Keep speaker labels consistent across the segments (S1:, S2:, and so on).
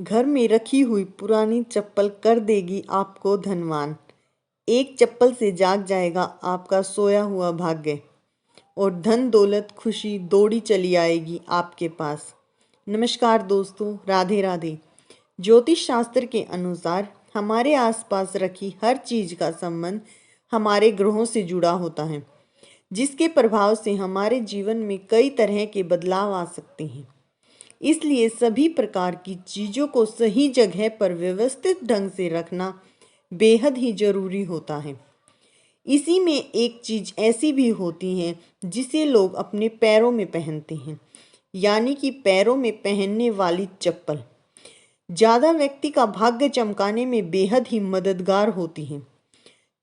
S1: घर में रखी हुई पुरानी चप्पल कर देगी आपको धनवान। एक चप्पल से जाग जाएगा आपका सोया हुआ भाग्य और धन दौलत खुशी दौड़ी चली आएगी आपके पास। नमस्कार दोस्तों, राधे राधे। ज्योतिष शास्त्र के अनुसार हमारे आसपास रखी हर चीज का संबंध हमारे ग्रहों से जुड़ा होता है, जिसके प्रभाव से हमारे जीवन में कई तरह के बदलाव आ सकते हैं। इसलिए सभी प्रकार की चीज़ों को सही जगह पर व्यवस्थित ढंग से रखना बेहद ही जरूरी होता है। इसी में एक चीज ऐसी भी होती है जिसे लोग अपने पैरों में पहनते हैं, यानी कि पैरों में पहनने वाली चप्पल ज्यादा व्यक्ति का भाग्य चमकाने में बेहद ही मददगार होती है।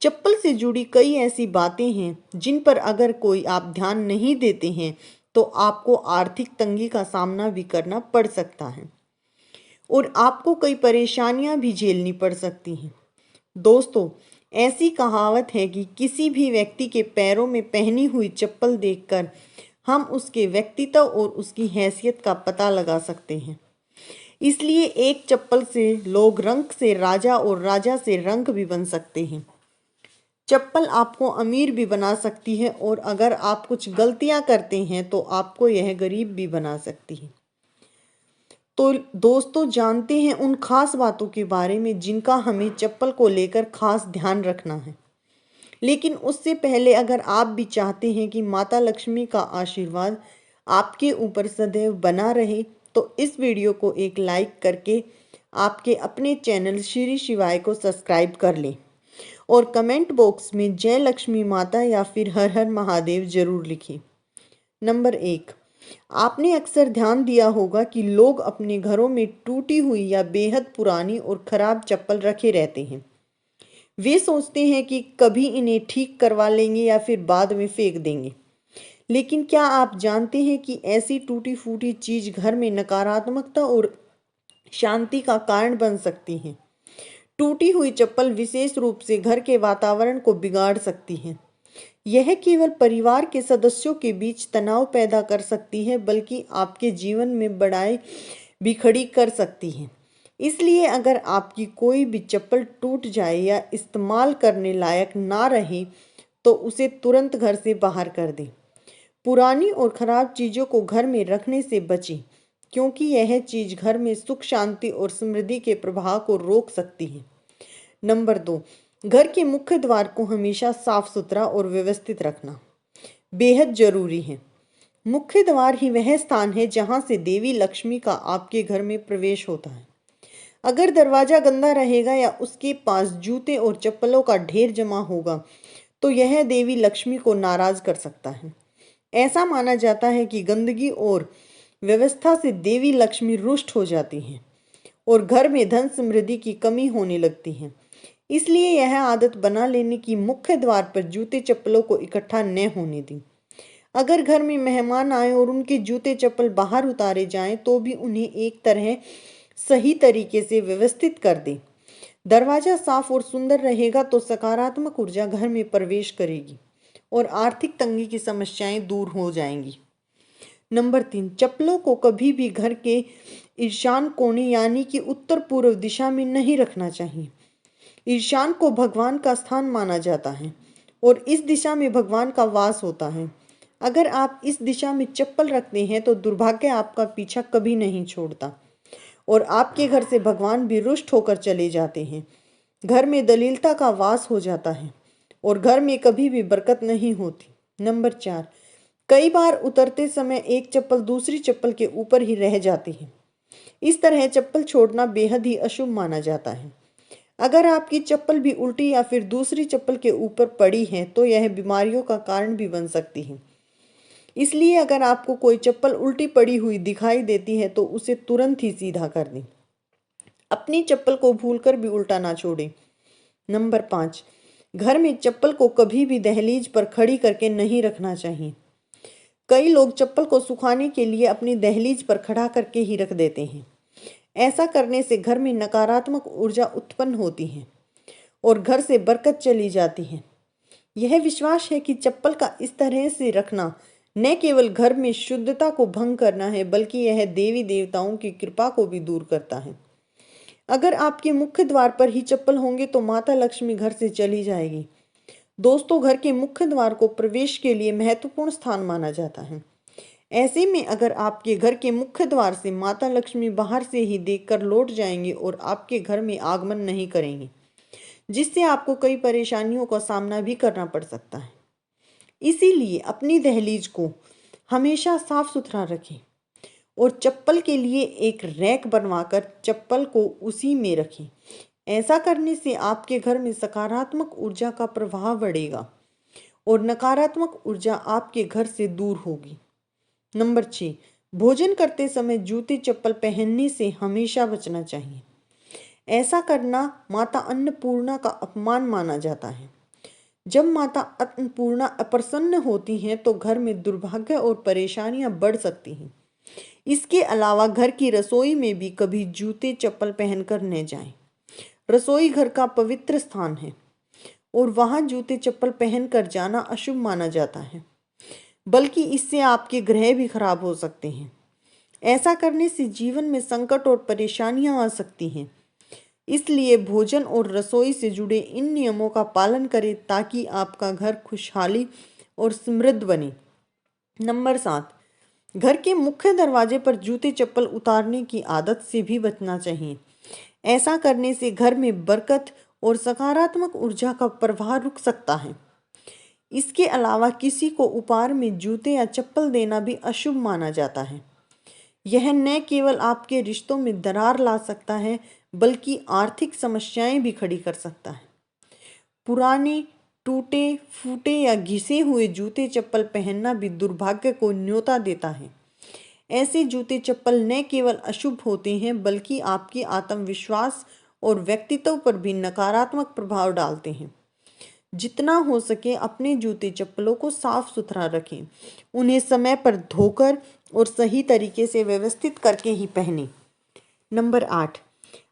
S1: चप्पल से जुड़ी कई ऐसी बातें हैं जिन पर अगर कोई आप ध्यान नहीं देते हैं तो आपको आर्थिक तंगी का सामना भी करना पड़ सकता है और आपको कई परेशानियां भी झेलनी पड़ सकती हैं। दोस्तों, ऐसी कहावत है कि किसी भी व्यक्ति के पैरों में पहनी हुई चप्पल देखकर हम उसके व्यक्तित्व और उसकी हैसियत का पता लगा सकते हैं। इसलिए एक चप्पल से लोग रंक से राजा और राजा से रंक भी बन सकते हैं। चप्पल आपको अमीर भी बना सकती है और अगर आप कुछ गलतियां करते हैं तो आपको यह गरीब भी बना सकती है। तो दोस्तों, जानते हैं उन खास बातों के बारे में जिनका हमें चप्पल को लेकर खास ध्यान रखना है। लेकिन उससे पहले अगर आप भी चाहते हैं कि माता लक्ष्मी का आशीर्वाद आपके ऊपर सदैव बना रहे तो इस वीडियो को एक लाइक करके आपके अपने चैनल श्री शिवाय को सब्सक्राइब कर लें और कमेंट बॉक्स में जय लक्ष्मी माता या फिर हर हर महादेव जरूर लिखें। नंबर 1, आपने अक्सर ध्यान दिया होगा कि लोग अपने घरों में टूटी हुई या बेहद पुरानी और खराब चप्पल रखे रहते हैं। वे सोचते हैं कि कभी इन्हें ठीक करवा लेंगे या फिर बाद में फेंक देंगे। लेकिन क्या आप जानते हैं कि ऐसी टूटी फूटी चीज घर में नकारात्मकता और शांति का कारण बन सकती है। टूटी हुई चप्पल विशेष रूप से घर के वातावरण को बिगाड़ सकती है। यह केवल परिवार के सदस्यों के बीच तनाव पैदा कर सकती है, बल्कि आपके जीवन में बढ़ाई भी खड़ी कर सकती है। इसलिए अगर आपकी कोई भी चप्पल टूट जाए या इस्तेमाल करने लायक ना रहे तो उसे तुरंत घर से बाहर कर दें। पुरानी और खराब चीज़ों को घर में रखने से बचें, क्योंकि यह चीज़ घर में सुख शांति और समृद्धि के प्रभाव को रोक सकती है। नंबर 2, घर के मुख्य द्वार को हमेशा साफ सुथरा और व्यवस्थित रखना बेहद जरूरी है। मुख्य द्वार ही वह स्थान है जहां से देवी लक्ष्मी का आपके घर में प्रवेश होता है। अगर दरवाजा गंदा रहेगा या उसके पास जूते और चप्पलों का ढेर जमा होगा तो यह देवी लक्ष्मी को नाराज कर सकता है। ऐसा माना जाता है कि गंदगी और व्यवस्था से देवी लक्ष्मी रुष्ट हो जाती हैं और घर में धन समृद्धि की कमी होने लगती है। इसलिए यह आदत बना लेने की मुख्य द्वार पर जूते चप्पलों को इकट्ठा न होने दें। अगर घर में मेहमान आए और उनके जूते चप्पल बाहर उतारे जाएं तो भी उन्हें एक तरह सही तरीके से व्यवस्थित कर दें। दरवाजा साफ और सुंदर रहेगा तो सकारात्मक ऊर्जा घर में प्रवेश करेगी और आर्थिक तंगी की समस्याएं दूर हो जाएंगी। नंबर 3, चप्पलों को कभी भी घर के ईशान कोने यानी कि उत्तर पूर्व दिशा में नहीं रखना चाहिए। ईशान को भगवान का स्थान माना जाता है और इस दिशा में भगवान का वास होता है। अगर आप इस दिशा में चप्पल रखते हैं तो दुर्भाग्य आपका पीछा कभी नहीं छोड़ता और आपके घर से भगवान भी रुष्ट होकर चले जाते हैं। घर में दलीलता का वास हो जाता है और घर में कभी भी बरकत नहीं होती। नंबर 4, कई बार उतरते समय एक चप्पल दूसरी चप्पल के ऊपर ही रह जाती है। इस तरह चप्पल छोड़ना बेहद ही अशुभ माना जाता है। अगर आपकी चप्पल भी उल्टी या फिर दूसरी चप्पल के ऊपर पड़ी है तो यह बीमारियों का कारण भी बन सकती है। इसलिए अगर आपको कोई चप्पल उल्टी पड़ी हुई दिखाई देती है तो उसे तुरंत ही सीधा कर दें। अपनी चप्पल को भूलकर भी उल्टा ना छोड़ें। नंबर 5, घर में चप्पल को कभी भी दहलीज पर खड़ी करके नहीं रखना चाहिए। कई लोग चप्पल को सुखाने के लिए अपनी दहलीज पर खड़ा करके ही रख देते हैं। ऐसा करने से घर में नकारात्मक ऊर्जा उत्पन्न होती है और घर से बरकत चली जाती है। यह विश्वास है कि चप्पल का इस तरह से रखना न केवल घर में शुद्धता को भंग करना है, बल्कि यह देवी देवताओं की कृपा को भी दूर करता है। अगर आपके मुख्य द्वार पर ही चप्पल होंगे तो माता लक्ष्मी घर से चली जाएगी। दोस्तों, घर के मुख्य द्वार को प्रवेश के लिए महत्वपूर्ण स्थान माना जाता है। ऐसे में अगर आपके घर के मुख्य द्वार से माता लक्ष्मी बाहर से ही देखकर लौट जाएंगे और आपके घर में आगमन नहीं करेंगे, जिससे आपको कई परेशानियों का सामना भी करना पड़ सकता है। इसीलिए अपनी दहलीज को हमेशा साफ सुथरा रखें और चप्पल के लिए एक रैक बनवाकर चप्पल को उसी में रखें। ऐसा करने से आपके घर में सकारात्मक ऊर्जा का प्रवाह बढ़ेगा और नकारात्मक ऊर्जा आपके घर से दूर होगी। नंबर 6, भोजन करते समय जूते चप्पल पहनने से हमेशा बचना चाहिए। ऐसा करना माता अन्नपूर्णा का अपमान माना जाता है। जब माता अन्नपूर्णा अप्रसन्न होती हैं तो घर में दुर्भाग्य और परेशानियां बढ़ सकती हैं। इसके अलावा घर की रसोई में भी कभी जूते चप्पल पहनकर न जाएं। रसोई घर का पवित्र स्थान है और वहां जूते चप्पल पहनकर जाना अशुभ माना जाता है, बल्कि इससे आपके ग्रह भी खराब हो सकते हैं। ऐसा करने से जीवन में संकट और परेशानियां आ सकती हैं। इसलिए भोजन और रसोई से जुड़े इन नियमों का पालन करें ताकि आपका घर खुशहाली और समृद्ध बने। नंबर 7, घर के मुख्य दरवाजे पर जूते चप्पल उतारने की आदत से भी बचना चाहिए। ऐसा करने से घर में बरकत और सकारात्मक ऊर्जा का प्रवाह रुक सकता है। इसके अलावा किसी को उपहार में जूते या चप्पल देना भी अशुभ माना जाता है। यह न केवल आपके रिश्तों में दरार ला सकता है, बल्कि आर्थिक समस्याएं भी खड़ी कर सकता है। पुराने, टूटे फूटे या घिसे हुए जूते चप्पल पहनना भी दुर्भाग्य को न्योता देता है। ऐसे जूते चप्पल न केवल अशुभ होते हैं, बल्कि आपके आत्मविश्वास और व्यक्तित्व पर भी नकारात्मक प्रभाव डालते हैं। जितना हो सके अपने जूते चप्पलों को साफ सुथरा रखें। उन्हें समय पर धोकर और सही तरीके से व्यवस्थित करके ही पहनें। नंबर 8,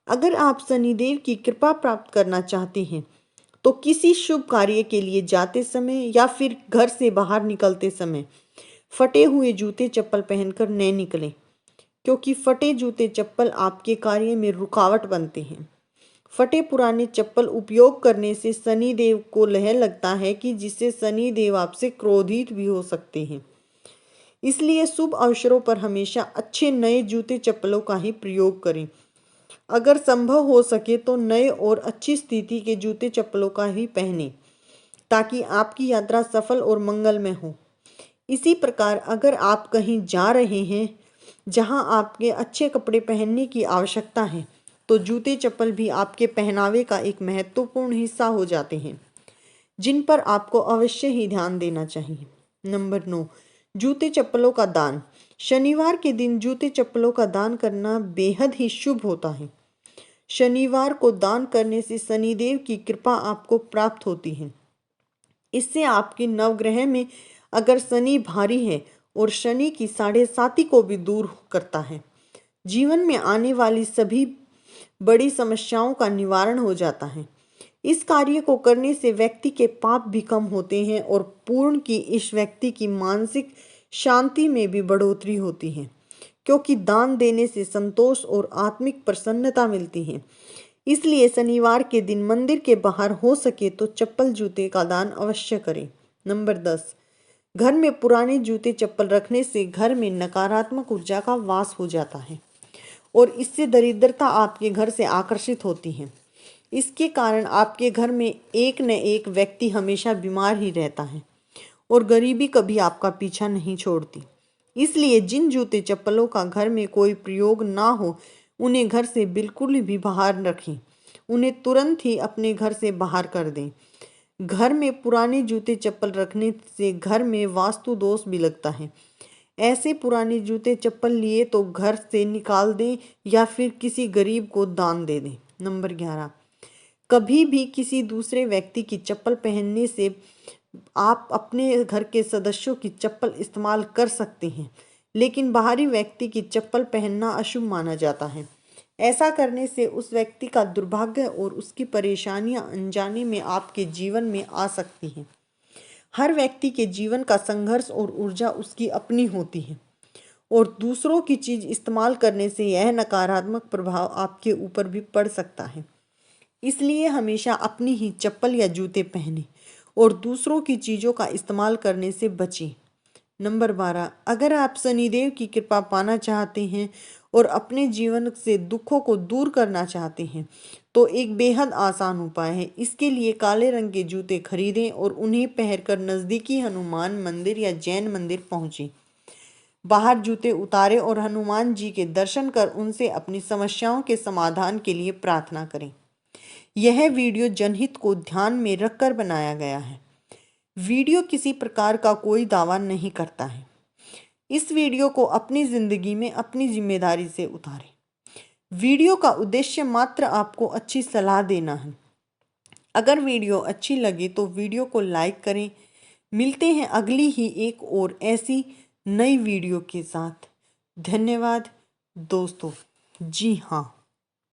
S1: अगर आप शनिदेव की कृपा प्राप्त करना चाहते हैं तो किसी शुभ कार्य के लिए जाते समय या फिर घर से बाहर निकलते समय फटे हुए जूते चप्पल पहनकर न निकलें, क्योंकि फटे जूते चप्पल आपके कार्य में रुकावट बनते हैं। फटे पुराने चप्पल उपयोग करने से शनि देव को लह लगता है कि जिससे शनि देव आपसे क्रोधित भी हो सकते हैं। इसलिए शुभ अवसरों पर हमेशा अच्छे नए जूते चप्पलों का ही प्रयोग करें। अगर संभव हो सके तो नए और अच्छी स्थिति के जूते चप्पलों का ही पहनें, ताकि आपकी यात्रा सफल और मंगलमय हो। इसी प्रकार अगर आप कहीं जा रहे हैं जहां आपके अच्छे कपड़े पहनने की आवश्यकता है, तो जूते चप्पल भी आपके पहनावे का एक महत्वपूर्ण हिस्सा हो जाते हैं, जिन पर आपको अवश्य ही ध्यान देना चाहिए। नंबर 9, जूते चप्पलों का दान। शनिवार के दिन जूते चप्पलों का दान करना बेहद ही शुभ होता है। शनिवार को दान करने से शनिदेव की कृपा आपको प्राप्त होती है। इससे आपके नवग्रह में अगर शनि भारी है और शनि की 7.5 को भी दूर करता है। जीवन में आने वाली सभी बड़ी समस्याओं का निवारण हो जाता है। इस कार्य को करने से व्यक्ति के पाप भी कम होते हैं और पूर्ण की इस व्यक्ति की मानसिक शांति में भी बढ़ोतरी होती है, क्योंकि दान देने से संतोष और आत्मिक प्रसन्नता मिलती है। इसलिए शनिवार के दिन मंदिर के बाहर हो सके तो चप्पल जूते का दान अवश्य करें। नंबर 10, घर में पुराने जूते चप्पल रखने से घर में नकारात्मक ऊर्जा का वास हो जाता है और इससे दरिद्रता आपके घर से आकर्षित होती है। इसके कारण आपके घर में एक न एक व्यक्ति हमेशा बीमार ही रहता है और गरीबी कभी आपका पीछा नहीं छोड़ती। इसलिए जिन जूते चप्पलों का घर में कोई प्रयोग ना हो, उन्हें घर से बिल्कुल भी बाहर रखें। उन्हें तुरंत ही अपने घर से बाहर कर दें। घर में पुराने जूते चप्पल रखने से घर में वास्तु दोष भी लगता है। ऐसे पुराने जूते चप्पल लिए तो घर से निकाल दें या फिर किसी गरीब को दान दे दें। नंबर 11, कभी भी किसी दूसरे व्यक्ति की चप्पल पहनने से आप अपने घर के सदस्यों की चप्पल इस्तेमाल कर सकते हैं, लेकिन बाहरी व्यक्ति की चप्पल पहनना अशुभ माना जाता है। ऐसा करने से उस व्यक्ति का दुर्भाग्य और उसकी परेशानियां अनजाने में आपके जीवन में आ सकती हैं। हर व्यक्ति के जीवन का संघर्ष और ऊर्जा उसकी अपनी होती है और दूसरों की चीज़ इस्तेमाल करने से यह नकारात्मक प्रभाव आपके ऊपर भी पड़ सकता है। इसलिए हमेशा अपनी ही चप्पल या जूते पहनें और दूसरों की चीज़ों का इस्तेमाल करने से बचें। नंबर 12, अगर आप शनिदेव की कृपा पाना चाहते हैं और अपने जीवन से दुखों को दूर करना चाहते हैं तो एक बेहद आसान उपाय है। इसके लिए काले रंग के जूते खरीदें और उन्हें पहनकर नज़दीकी हनुमान मंदिर या जैन मंदिर पहुँचें। बाहर जूते उतारें और हनुमान जी के दर्शन कर उनसे अपनी समस्याओं के समाधान के लिए प्रार्थना करें। यह वीडियो जनहित को ध्यान में रखकर बनाया गया है। वीडियो किसी प्रकार का कोई दावा नहीं करता है। इस वीडियो को अपनी ज़िंदगी में अपनी जिम्मेदारी से उतारें। वीडियो का उद्देश्य मात्र आपको अच्छी सलाह देना है। अगर वीडियो अच्छी लगे तो वीडियो को लाइक करें। मिलते हैं अगली ही एक और ऐसी नई वीडियो के साथ। धन्यवाद दोस्तों। जी हाँ।